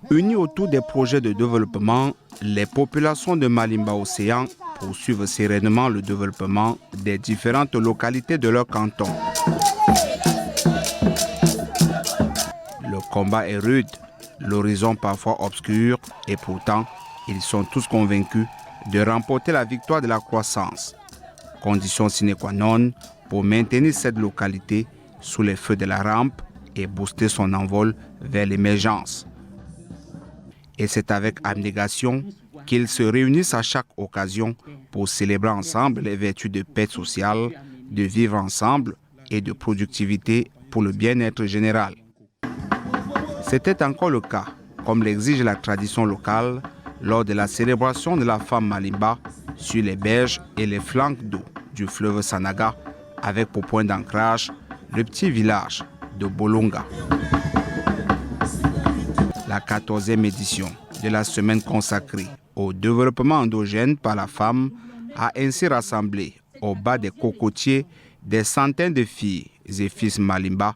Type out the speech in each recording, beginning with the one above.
Unies autour des projets de développement, les populations de Malimba-Océan poursuivent sereinement le développement des différentes localités de leur canton. Le combat est rude, l'horizon parfois obscur et pourtant, ils sont tous convaincus de remporter la victoire de la croissance. Condition sine qua non pour maintenir cette localité sous les feux de la rampe et booster son envol vers l'émergence. Et c'est avec abnégation qu'ils se réunissent à chaque occasion pour célébrer ensemble les vertus de paix sociale, de vivre ensemble et de productivité pour le bien-être général. C'était encore le cas, comme l'exige la tradition locale, lors de la célébration de la femme Malimba sur les berges et les flancs d'eau du fleuve Sanaga, avec pour point d'ancrage le petit village de Bolonga. La 14e édition de la semaine consacrée au développement endogène par la femme a ainsi rassemblé au bas des cocotiers des centaines de filles et fils Malimba,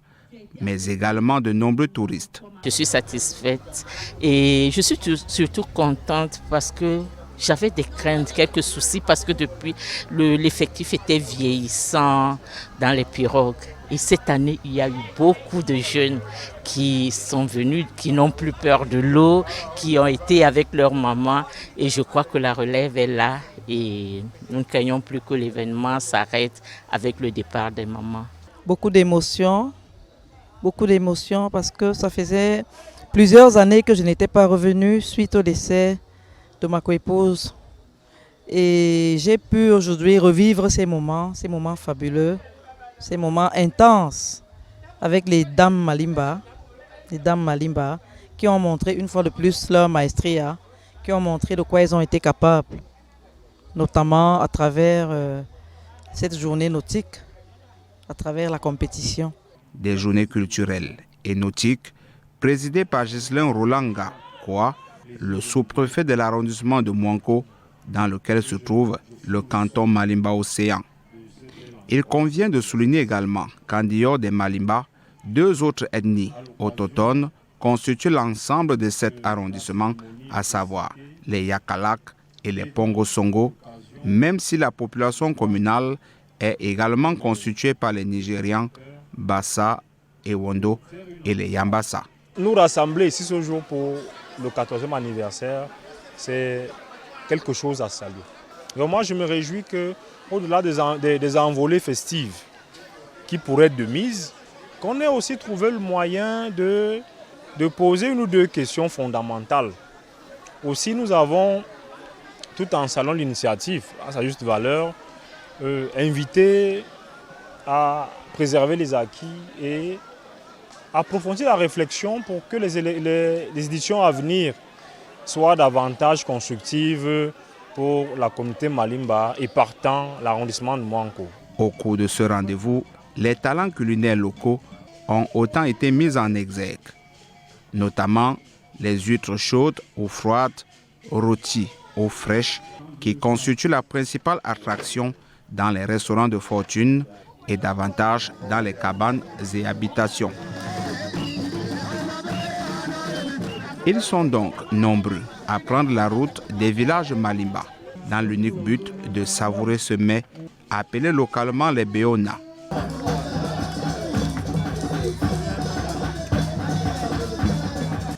mais également de nombreux touristes. Je suis satisfaite et je suis surtout contente parce que j'avais des craintes, quelques soucis parce que depuis l'effectif était vieillissant dans les pirogues. Et cette année, il y a eu beaucoup de jeunes qui sont venus, qui n'ont plus peur de l'eau, qui ont été avec leur maman. Et je crois que la relève est là et nous ne craignons plus que l'événement s'arrête avec le départ des mamans. Beaucoup d'émotions parce que ça faisait plusieurs années que je n'étais pas revenue suite au décès de ma coépouse. Et j'ai pu aujourd'hui revivre ces moments fabuleux, ces moments intenses avec les dames Malimba qui ont montré une fois de plus leur maestria, qui ont montré de quoi elles ont été capables, notamment à travers cette journée nautique, à travers la compétition. Des journées culturelles et nautiques présidées par Ghislain Rolanga, le sous-préfet de l'arrondissement de Mouanko, dans lequel se trouve le canton Malimba-Océan. Il convient de souligner également qu'en dehors des Malimba, deux autres ethnies autochtones constituent l'ensemble de cet arrondissement, à savoir les Yakalak et les Pongo-Songo, même si la population communale est également constituée par les Nigérians, Bassa, Ewondo et les Yambassa. Nous rassembler ici ce jour pour le 14e anniversaire, c'est quelque chose à saluer. Donc moi je me réjouis qu'au-delà des envolées festives qui pourraient être de mise, qu'on ait aussi trouvé le moyen de poser une ou deux questions fondamentales. Aussi nous avons, tout en saluant l'initiative à sa juste valeur, invité à préserver les acquis et approfondir la réflexion pour que les éditions à venir soient davantage constructives pour la communauté Malimba et partant l'arrondissement de Mouanko. Au cours de ce rendez-vous, les talents culinaires locaux ont autant été mis en exergue, notamment les huîtres chaudes ou froides, rôties ou fraîches, qui constituent la principale attraction dans les restaurants de fortune et davantage dans les cabanes et habitations. Ils sont donc nombreux à prendre la route des villages Malimba dans l'unique but de savourer ce mets appelé localement les Béona.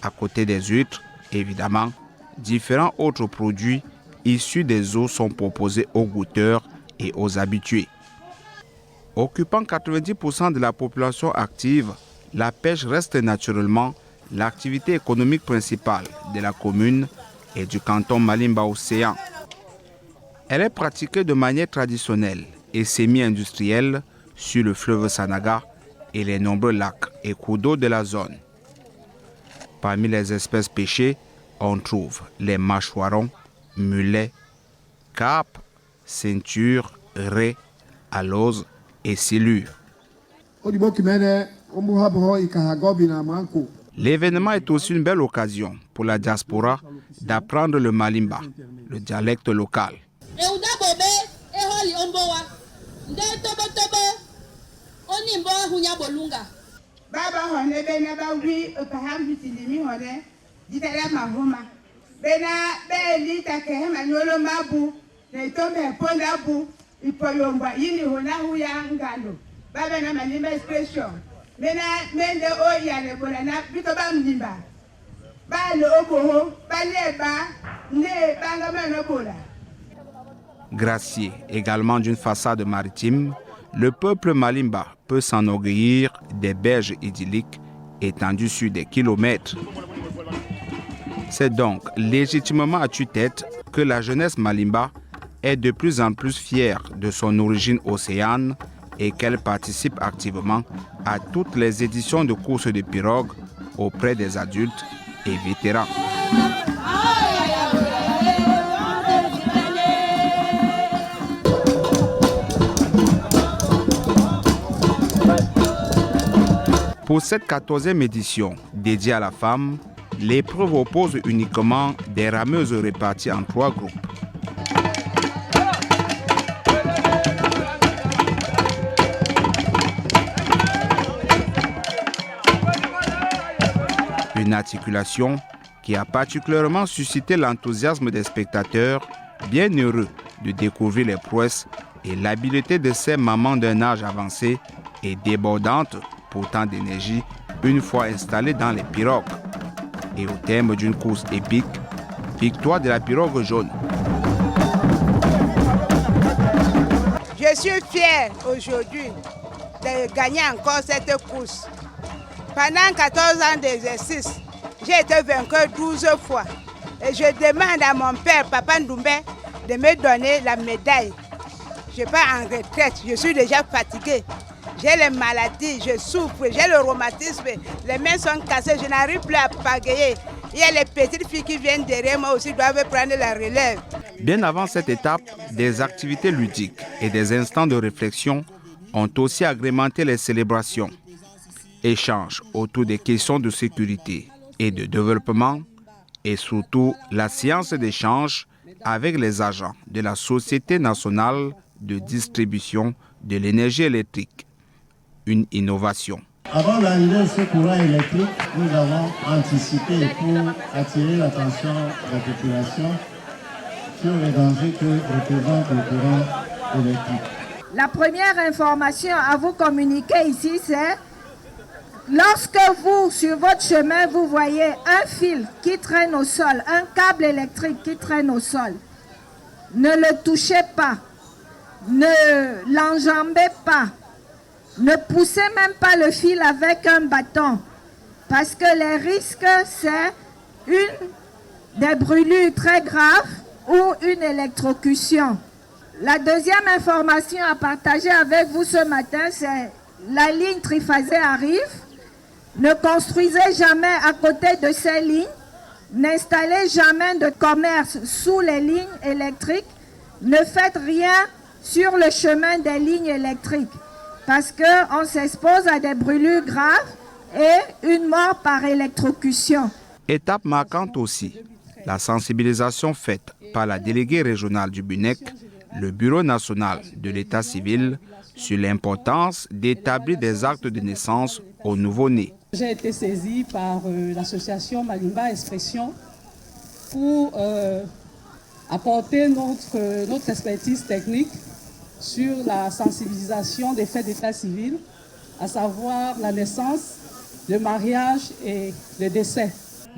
À côté des huîtres, évidemment, différents autres produits issus des eaux sont proposés aux goûteurs et aux habitués. Occupant 90% de la population active, la pêche reste naturellement l'activité économique principale de la commune et du canton Malimba-Océan. Elle est pratiquée de manière traditionnelle et semi-industrielle sur le fleuve Sanaga et les nombreux lacs et cours d'eau de la zone. Parmi les espèces pêchées, on trouve les mâchoirons, mulets, carpes, ceintures, raies, aloses et silures. L'événement est aussi une belle occasion pour la diaspora d'apprendre le Malimba, le dialecte local. Gracié également d'une façade maritime, le peuple Malimba peut s'enorgueillir des berges idylliques étendues sur des kilomètres. C'est donc légitimement à tue-tête que la jeunesse Malimba est de plus en plus fière de son origine océane et qu'elle participe activement à toutes les éditions de courses de pirogues auprès des adultes et vétérans. Pour cette 14e édition dédiée à la femme, l'épreuve oppose uniquement des rameuses réparties en 3 groupes. Une articulation qui a particulièrement suscité l'enthousiasme des spectateurs, bien heureux de découvrir les prouesses et l'habileté de ces mamans d'un âge avancé et débordantes pourtant d'énergie une fois installées dans les pirogues. Et au terme d'une course épique, victoire de la pirogue jaune. Je suis fière aujourd'hui de gagner encore cette course. Pendant 14 ans d'exercice, j'ai été vainqueur 12 fois. Et je demande à mon père, Papa Ndoumbé, de me donner la médaille. Je pars en retraite, je suis déjà fatiguée. J'ai les maladies, je souffre, j'ai le rhumatisme, les mains sont cassées, je n'arrive plus à pagayer. Il y a les petites filles qui viennent derrière moi aussi, doivent prendre la relève. Bien avant cette étape, des activités ludiques et des instants de réflexion ont aussi agrémenté les célébrations. Échanges autour des questions de sécurité et de développement et surtout la séance d'échange avec les agents de la Société nationale de distribution de l'énergie électrique. Une innovation. Avant d'arriver à ce courant électrique, nous avons anticipé pour attirer l'attention de la population sur les dangers que représente le courant électrique. La première information à vous communiquer ici, c'est lorsque vous, sur votre chemin, vous voyez un fil qui traîne au sol, un câble électrique qui traîne au sol, ne le touchez pas, ne l'enjambez pas. Ne poussez même pas le fil avec un bâton, parce que les risques, c'est des brûlures très graves ou une électrocution. La deuxième information à partager avec vous ce matin, c'est la ligne triphasée arrive. Ne construisez jamais à côté de ces lignes. N'installez jamais de commerce sous les lignes électriques. Ne faites rien sur le chemin des lignes électriques, parce qu'on s'expose à des brûlures graves et une mort par électrocution. Étape marquante aussi, la sensibilisation faite par la déléguée régionale du BUNEC, le Bureau national de l'état civil, sur l'importance d'établir des actes de naissance aux nouveau-nés. J'ai été saisie par l'association Malimba Expression pour apporter notre expertise technique sur la sensibilisation des faits d'état civil, à savoir la naissance, le mariage et le décès.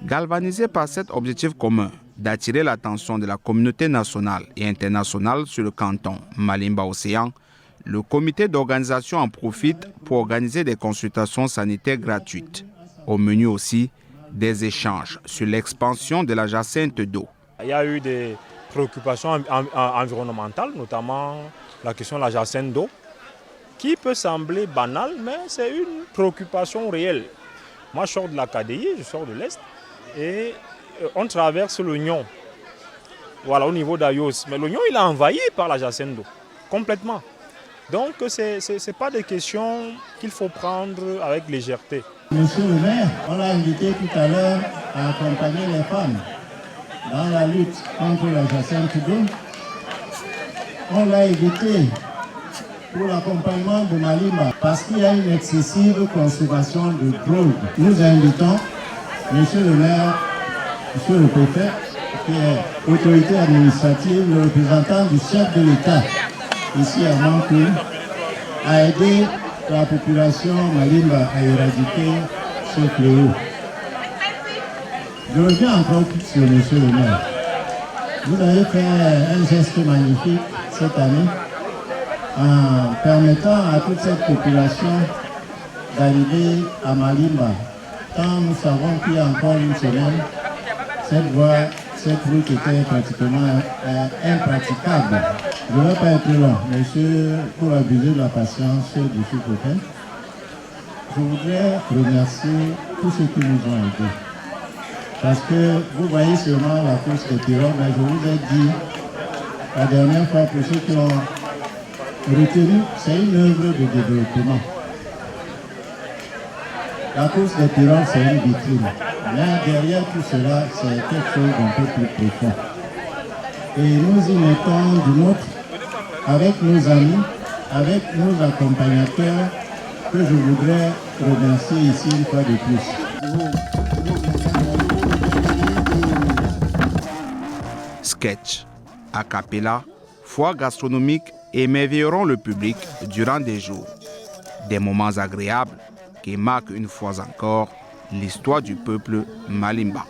Galvanisé par cet objectif commun d'attirer l'attention de la communauté nationale et internationale sur le canton Malimba-Océan, le comité d'organisation en profite pour organiser des consultations sanitaires gratuites. Au menu aussi, des échanges sur l'expansion de la jacinthe d'eau. Il y a eu des préoccupations environnementales, notamment la question de la jacinthe d'eau, qui peut sembler banale, mais c'est une préoccupation réelle. Moi, je sors de la KDI, je sors de l'Est, et on traverse l'oignon, voilà, au niveau d'Ayos. Mais l'oignon, il est envahi par la jacinthe d'eau, complètement. Donc, ce n'est pas des questions qu'il faut prendre avec légèreté. Monsieur le maire, on l'a invité tout à l'heure à accompagner les femmes dans la lutte contre la jacinthe d'eau. On l'a invité pour l'accompagnement de Malimba. parce qu'il y a une excessive consommation de drogue. Nous invitons Monsieur le maire, Monsieur le préfet, qui est autorité administrative, le représentant du chef de l'État, ici à Mankou, à aider la population Malimba à éradiquer ce fléau. Je reviens encore sur Monsieur le maire. Vous avez fait un geste magnifique cette année en permettant à toute cette population d'arriver à Malimba. Quand nous savons qu'il y a encore une semaine, cette route était pratiquement impraticable. Je ne vais pas être long, monsieur, pour abuser de la patience du sous-préfet. Je voudrais remercier tous ceux qui nous ont aidés. Parce que vous voyez seulement la course des pirogues, mais je vous ai dit la dernière fois, pour ceux qui ont retenu, c'est une œuvre de développement. La course des pirogues, c'est une vitrine. Mais derrière tout cela, c'est quelque chose d'un peu plus profond. Et nous y mettons du nôtre avec nos amis, avec nos accompagnateurs, que je voudrais remercier ici une fois de plus. Sketch, a cappella, foire gastronomique émerveilleront le public durant des jours. Des moments agréables qui marquent une fois encore l'histoire du peuple Malimba.